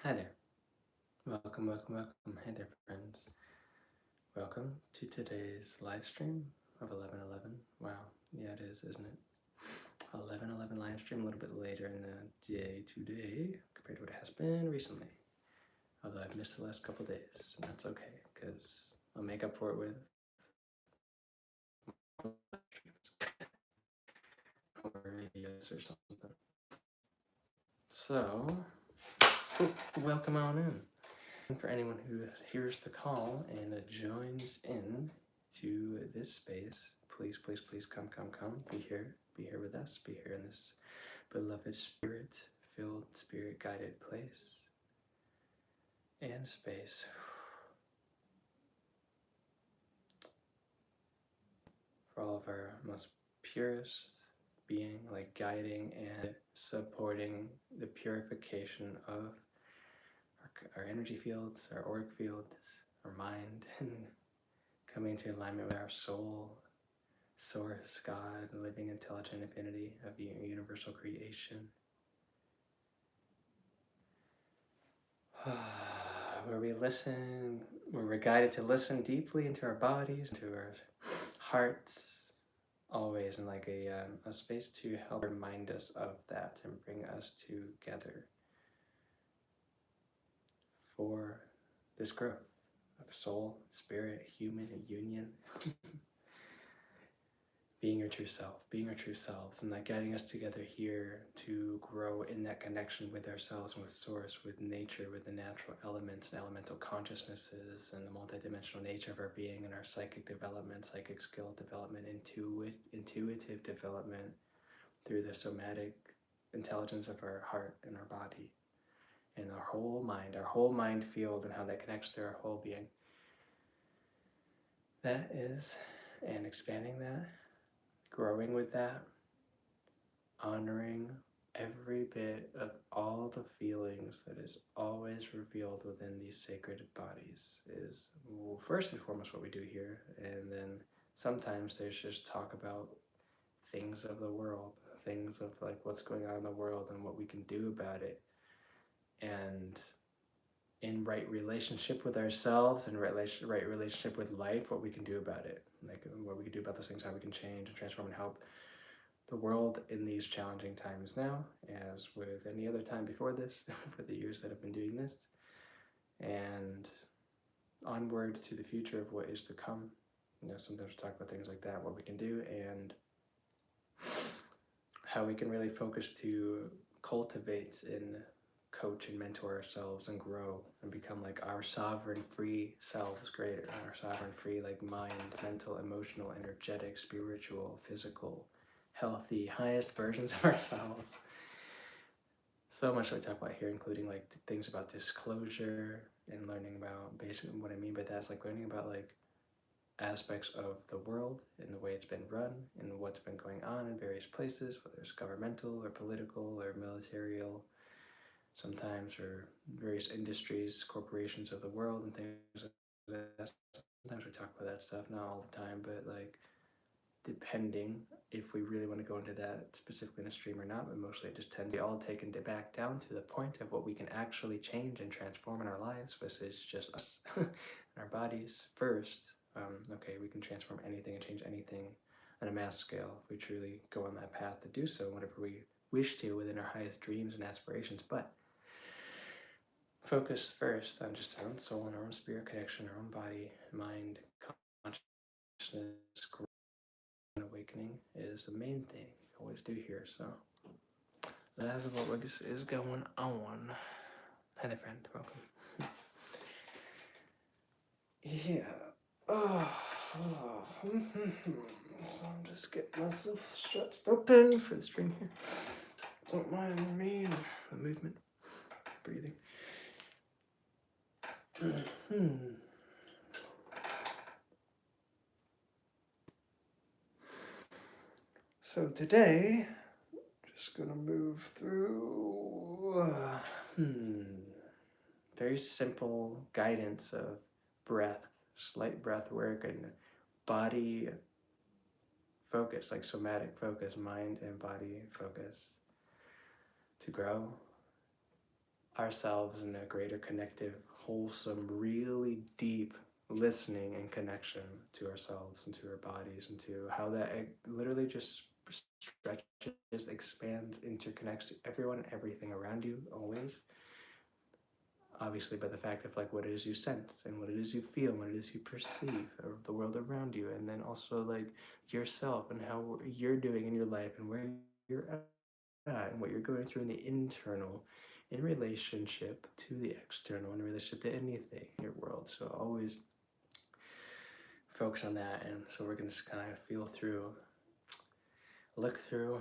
Hi there. Welcome, welcome, welcome. Hey there, friends. Welcome to today's live stream of 11:11. Wow, yeah, it is, isn't it? 11:11 live stream, a little bit later in the day today compared to what it has been recently. Although I've missed the last couple days, and that's okay because I'll make up for it with live streams or videos or something. So, welcome on in. And for anyone who hears the call and joins in to this space, please, please, please come, come, come. Be here with us. Be here in this beloved spirit-filled, spirit-guided place and space. For all of our most purest being, like guiding and supporting the purification of our energy fields, our auric fields, our mind, and coming into alignment with our soul, source, God, living intelligent infinity of the universal creation. Where we listen, where we're guided to listen deeply into our bodies, into our hearts, always in like a space to help remind us of that and bring us together for this growth of soul, spirit, human union. Being our true self, being our true selves, and like guiding us together here to grow in that connection with ourselves and with source, with nature, with the natural elements and elemental consciousnesses and the multidimensional nature of our being and our psychic development, psychic skill development, intuitive development through the somatic intelligence of our heart and our body and our whole mind field and how that connects to our whole being. That is, and expanding that, growing with that, honoring every bit of all the feelings that is always revealed within these sacred bodies is, well, first and foremost what we do here, and then sometimes there's just talk about things of the world, things of like what's going on in the world and what we can do about it, and in right relationship with ourselves and right relationship with life, what we can do about it, like what we can do about those things, how we can change and transform and help the world in these challenging times now, as with any other time before this, for the years that have been doing this, and onward to the future of what is to come. You know, sometimes we talk about things like that, what we can do, and how we can really focus to cultivate and coach and mentor ourselves and grow and become like our sovereign free selves greater, our sovereign free like mind, mental, emotional, energetic, spiritual, physical, healthy, highest versions of ourselves. So much I talk about here, including like things about disclosure and learning about basically what I mean by that is like learning about like aspects of the world and the way it's been run and what's been going on in various places, whether it's governmental or political or militarial, sometimes, or various industries, corporations of the world and things like that. Sometimes we talk about that stuff, not all the time, but like depending if we really want to go into that specifically in a stream or not, but mostly it just tends to be all taken back down to the point of what we can actually change and transform in our lives, which is just us and our bodies first. Okay, we can transform anything and change anything on a mass scale if we truly go on that path to do so, whatever we wish to within our highest dreams and aspirations. But focus first on just our own soul and our own spirit connection, our own body, mind, consciousness, awakening is the main thing you always do here. So that's what is going on. Hi there, friend. Welcome. Yeah. So I'm just getting myself stretched open for the stream here. Don't mind me and the movement, breathing. So today, just gonna move through very simple guidance of breath, slight breath work, and body focus, like somatic focus, mind and body focus to grow ourselves in a greater connective, wholesome, really deep listening and connection to ourselves and to our bodies and to how that literally just stretches, expands, interconnects to everyone and everything around you always. Obviously, by the fact of like what it is you sense and what it is you feel, what it is you perceive of the world around you, and then also like yourself and how you're doing in your life and where you're at and what you're going through in the internal in relationship to the external, in relationship to anything in your world. So always focus on that. And so we're going to just kind of feel through, look through,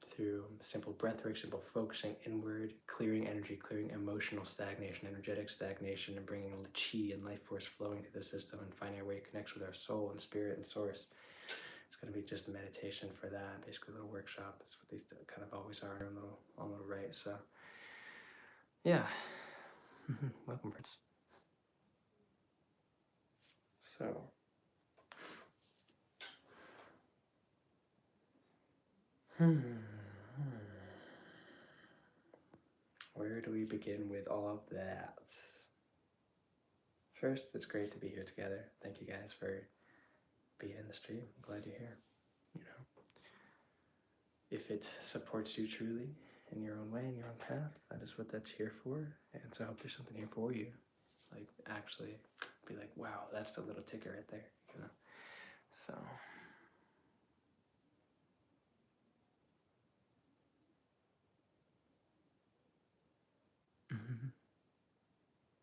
through simple breath work, simple focusing inward, clearing energy, clearing emotional stagnation, energetic stagnation, and bringing the chi and life force flowing through the system and finding a way to connect with our soul and spirit and source. It's going to be just a meditation for that, basically a little workshop. That's what these kind of always are on the right. So, yeah. Welcome, friends. So, where do we begin with all of that? First, it's great to be here together. Thank you guys for being in the stream. I'm glad you're here. You know, if it supports you truly in your own way, in your own path, that is what that's here for. And so I hope there's something here for you. Like, actually be like, wow, that's the little ticker right there, you know? So.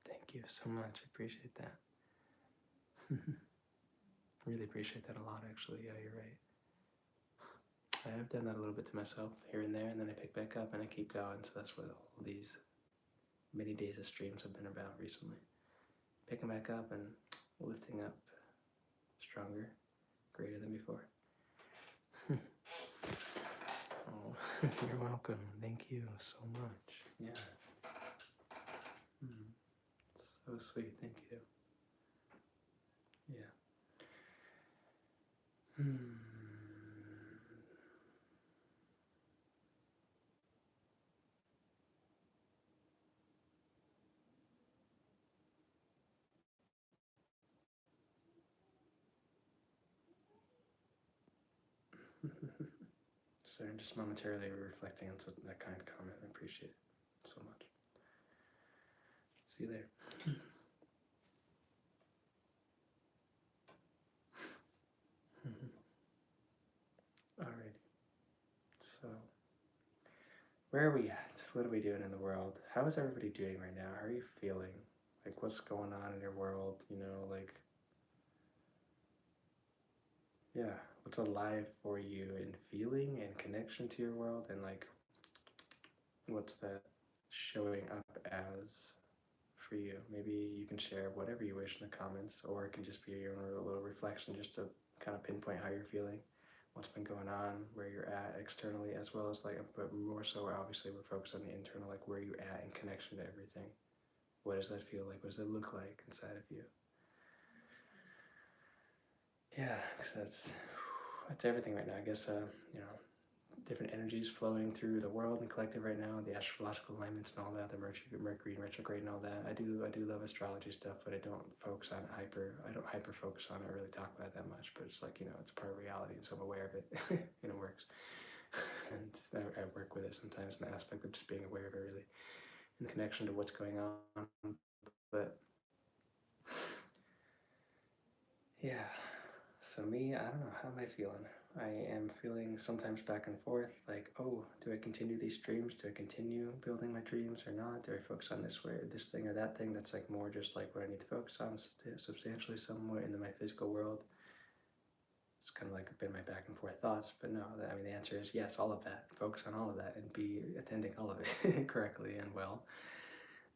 Thank you so much. I appreciate that. Really appreciate that a lot, actually. Yeah, you're right. I have done that a little bit to myself here and there, and then I pick back up and I keep going. So that's what all these many days of streams have been about recently. Picking back up and lifting up stronger, greater than before. Oh, you're welcome. Thank you so much. Yeah. So sweet. Thank you. Yeah. So I'm just momentarily reflecting on that kind of comment. I appreciate it so much. See you there. Alrighty. So, where are we at? What are we doing in the world? How is everybody doing right now? How are you feeling? Like, what's going on in your world? You know, like, yeah, what's alive for you in feeling and connection to your world? And, like, what's that showing up as for you? Maybe you can share whatever you wish in the comments, or it can just be your own little reflection just to kind of pinpoint how you're feeling, what's been going on, where you're at externally, as well as like, but more so obviously we're focused on the internal, like where you're at in connection to everything. What does that feel like? What does it look like inside of you? Yeah, because that's everything right now. I guess you know, different energies flowing through the world and collective right now, the astrological alignments and all that, the Mercury and retrograde and all that. I do love astrology stuff, but I don't focus on it I don't hyper focus on it or really talk about it that much, but it's like, you know, it's part of reality, and so I'm aware of it and it works. And I work with it sometimes in the aspect of just being aware of it really in connection to what's going on. But yeah, so me, I don't know, how am I feeling? I am feeling sometimes back and forth, like, oh, do I continue these dreams? Do I continue building my dreams or not? Do I focus on this way, this thing or that thing that's like more just like what I need to focus on substantially somewhere in my physical world? It's kind of like been my back and forth thoughts, but no, I mean, the answer is yes, all of that. Focus on all of that and be attending all of it correctly and well.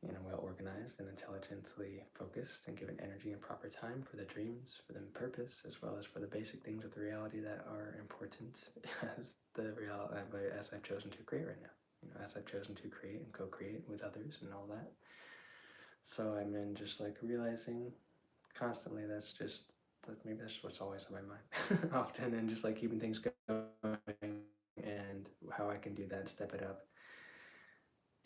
You know, well organized and intelligently focused and given energy and proper time for the dreams, for the purpose, as well as for the basic things of the reality that are important as as I've chosen to create right now. You know, as I've chosen to create and co-create with others and all that. So I'm in just like realizing constantly maybe that's what's always on my mind often, and just like keeping things going and how I can do that and step it up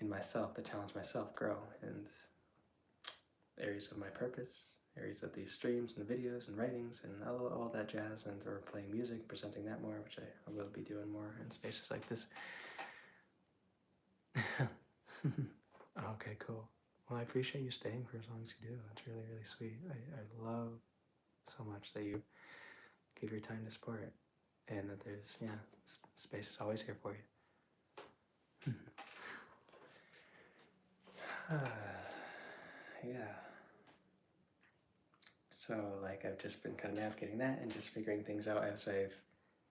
in myself, to challenge myself, grow, and areas of my purpose, areas of these streams and videos and writings and all that jazz, and or playing music, presenting that more, which I will be doing more in spaces like this. Okay, cool. Well, I appreciate you staying for as long as you do. That's really, really sweet. I love so much that you give your time to support it, and that there's, yeah, space is always here for you. Yeah. So, like, I've just been kind of navigating that and just figuring things out as I've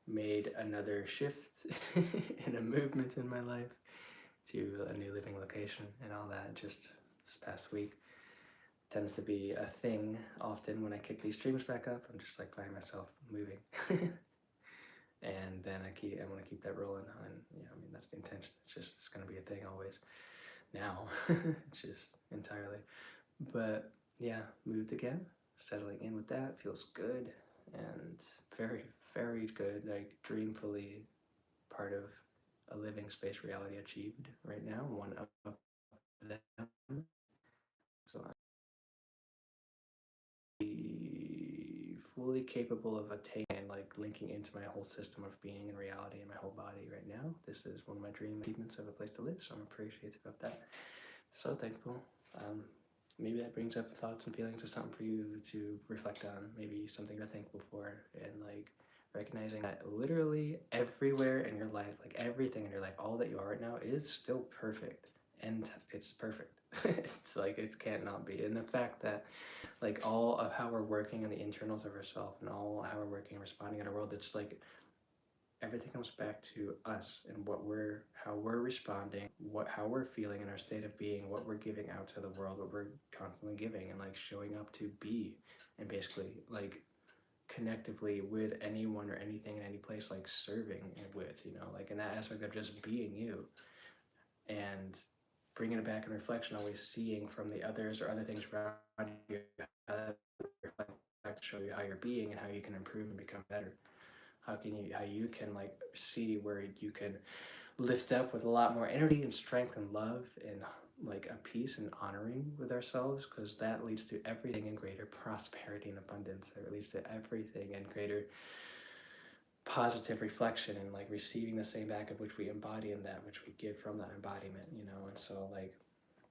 made another shift and a movement in my life to a new living location and all that. Just this past week tends to be a thing often when I kick these streams back up. I'm just like finding myself moving. And then I want to keep that rolling, and yeah, I mean, that's the intention. It's going to be a thing always now. It's just entirely, but yeah, moved again, settling in with that feels good, and very, very good, like dreamfully part of a living space reality achieved right now, one of them. So fully capable of attaining and like linking into my whole system of being and reality in my whole body right now. This is one of my dream achievements of a place to live, so I'm appreciative of that. So thankful. Maybe that brings up thoughts and feelings of something for you to reflect on, maybe something you're thankful for, and like recognizing that literally everywhere in your life, like everything in your life, all that you are right now is still perfect, and it's perfect. It's like it can't not be. And the fact that like all of how we're working in the internals of ourselves and all how we're working responding in our world, it's like everything comes back to us and how we're responding, how we're feeling in our state of being, what we're giving out to the world, what we're constantly giving, and like showing up to be, and basically like connectively with anyone or anything in any place, like serving with, like in that aspect of just being you, and bringing it back in reflection, always seeing from the others or other things around you, how that reflect back to show you how you're being and how you can improve and become better. How you can like see where you can lift up with a lot more energy and strength and love and like a peace and honoring with ourselves, because that leads to everything in greater prosperity and abundance. It leads to everything in greater positive reflection and like receiving the same back of which we embody and that which we give from that embodiment, and so like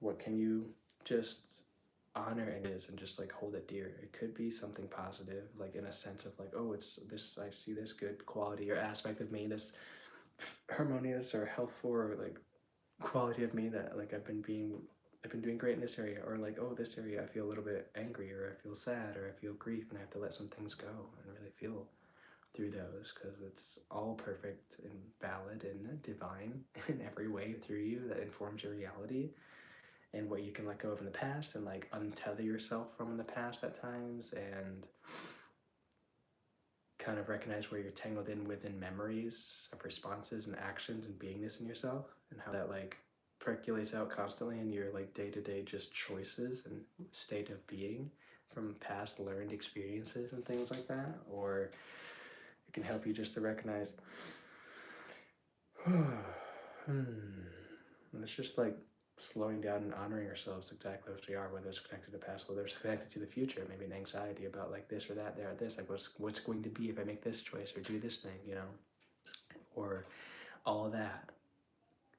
what can you just honor it is and just like hold it dear. It could be something positive, like in a sense of like, oh, it's this, I see this good quality or aspect of me, this harmonious or healthful or like quality of me that like I've been doing great in this area, or like, oh, this area I feel a little bit angry, or I feel sad, or I feel grief, and I have to let some things go and really feel through those, because it's all perfect and valid and divine in every way through you that informs your reality and what you can let go of in the past and like untether yourself from in the past at times, and kind of recognize where you're tangled in within memories of responses and actions and beingness in yourself, and how that like percolates out constantly in your like day-to-day just choices and state of being from past learned experiences and things like that. Or it can help you just to recognize it's just like slowing down and honoring ourselves exactly as we are, whether it's connected to past, whether it's connected to the future, maybe an anxiety about like this or that, there or this, like what's going to be if I make this choice or do this thing, or all of that.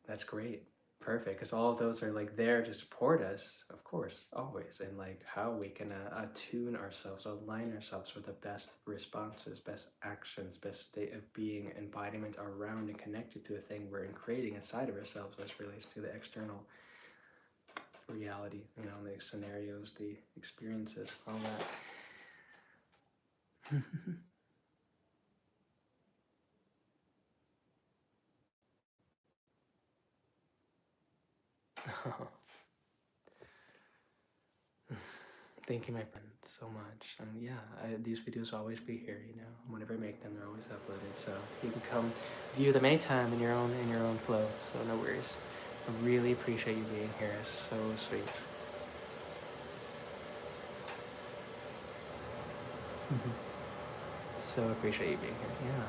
That's great. Perfect, because all of those are like there to support us, of course, always, and like how we can attune ourselves, align ourselves with the best responses, best actions, best state of being, embodiment around and connected to the thing we're creating inside of ourselves as relates to the external reality, the scenarios, the experiences, all that. Thank you, my friend, so much. And yeah, these videos will always be here. Whenever I make them, they're always uploaded, so you can come view them anytime in your own flow. So no worries. I really appreciate you being here. It's so sweet. So appreciate you being here. Yeah.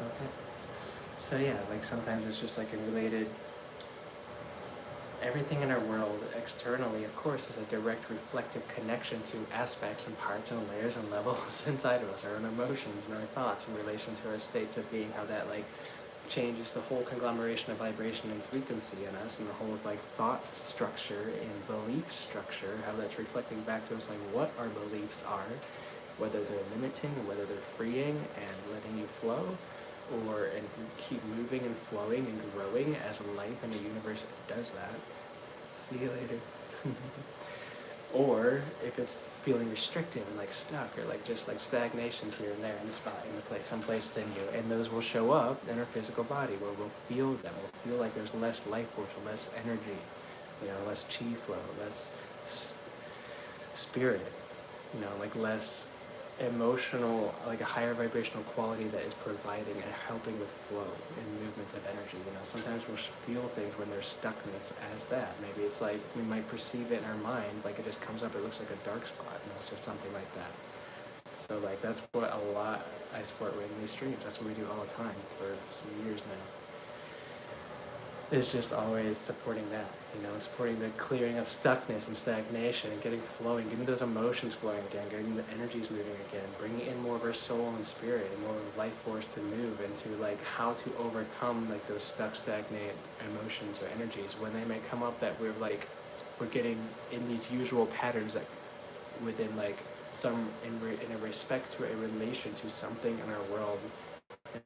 Okay. So yeah, like sometimes it's just like a related, everything in our world externally, of course, is a direct reflective connection to aspects and parts and layers and levels inside of us, our own emotions and our thoughts in relation to our states of being, how that like changes the whole conglomeration of vibration and frequency in us, and the whole of like thought structure and belief structure, how that's reflecting back to us like what our beliefs are, whether they're limiting or whether they're freeing and letting you flow, or and keep moving and flowing and growing as life in the universe does that. See you later. Or if it's feeling restrictive and like stuck, or like just like stagnations here and there in the spot, in the place, some places in you, and those will show up in our physical body where we'll feel them. We'll feel like there's less life force, less energy, less chi flow, less spirit, like less emotional, like a higher vibrational quality that is providing and helping with flow and movement of energy. Sometimes we'll feel things when there's stuckness as that. Maybe it's like we might perceive it in our mind, like it just comes up, it looks like a dark spot in us or something like that. So like that's what a lot I support with in these streams. That's what we do all the time for some years now. It's just always supporting that, supporting the clearing of stuckness and stagnation and getting flowing, getting those emotions flowing again, getting the energies moving again, bringing in more of our soul and spirit and more life force to move into like how to overcome like those stuck, stagnant emotions or energies when they may come up, that we're getting in these usual patterns that within like some in a respect to a relation to something in our world,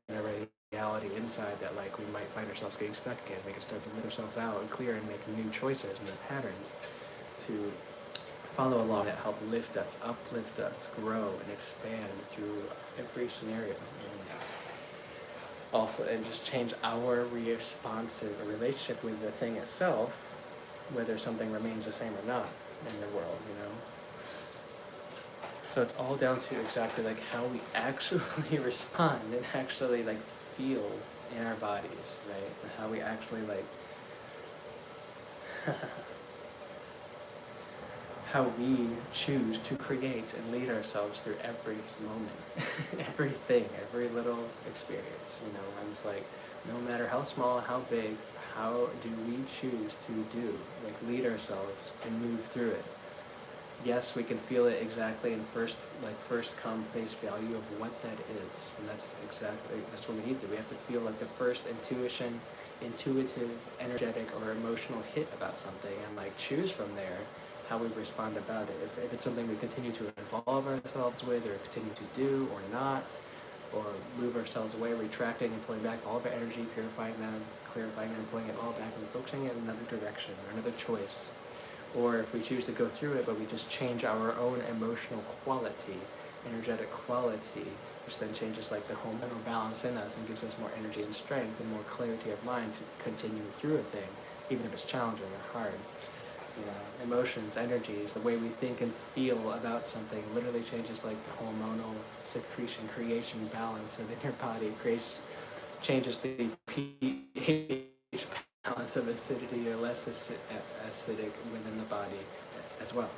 in a reality inside, that like we might find ourselves getting stuck again. We can start to lift ourselves out and clear and make new choices, new patterns to follow along that help lift us, uplift us, grow and expand through every scenario. And also, and just change our responsive relationship with the thing itself, whether something remains the same or not in the world, So it's all down to exactly like how we actually respond and actually like feel in our bodies, right? And how we actually like how we choose to create and lead ourselves through every moment, everything, every little experience, And it's like, no matter how small, how big, how do we choose to do, like lead ourselves and move through it? Yes, we can feel it exactly in first come face value of what that is, and that's what we need to do. We have to feel like the first intuitive, energetic, or emotional hit about something, and like choose from there how we respond about it. If it's something we continue to involve ourselves with, or continue to do, or not, or move ourselves away, retracting and pulling back all of our energy, purifying them, clarifying them, pulling it all back, and focusing it in another direction or another choice. Or if we choose to go through it, but we just change our own emotional quality, energetic quality, which then changes like the hormonal balance in us and gives us more energy and strength and more clarity of mind to continue through a thing, even if it's challenging or hard. Emotions, energies, the way we think and feel about something literally changes like the hormonal secretion, creation balance within your body, changes the pH balance of acidity or less acidic within the body as well.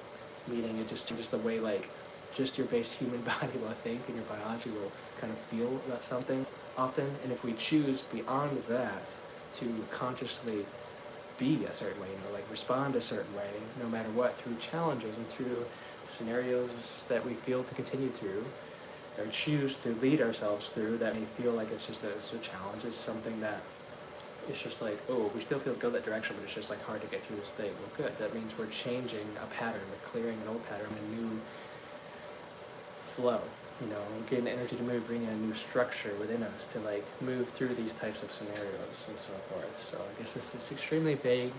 Meaning it just changes the way like just your base human body will think, and your biology will kind of feel about something often. And if we choose beyond that to consciously be a certain way, like respond a certain way, no matter what, through challenges and through scenarios that we feel to continue through, or choose to lead ourselves through, that may feel like it's a challenge, it's something that it's just like, oh, we still feel to go that direction, but it's just like hard to get through this thing. Well, good. That means we're changing a pattern, we're clearing an old pattern, a new flow, getting the energy to move, bringing a new structure within us to like move through these types of scenarios and so forth. So I guess this is extremely vague,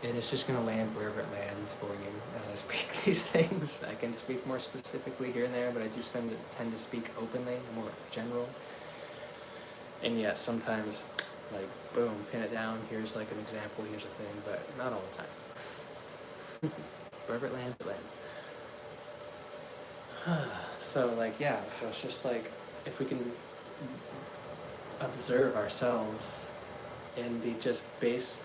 and it's just going to land wherever it lands for you as I speak these things. I can speak more specifically here and there, but I do tend to speak openly, more general. And yet sometimes, like, boom, pin it down, here's like an example, here's a thing, but not all the time. Wherever it lands, it lands. So like, yeah, so it's just like, if we can observe ourselves in the just base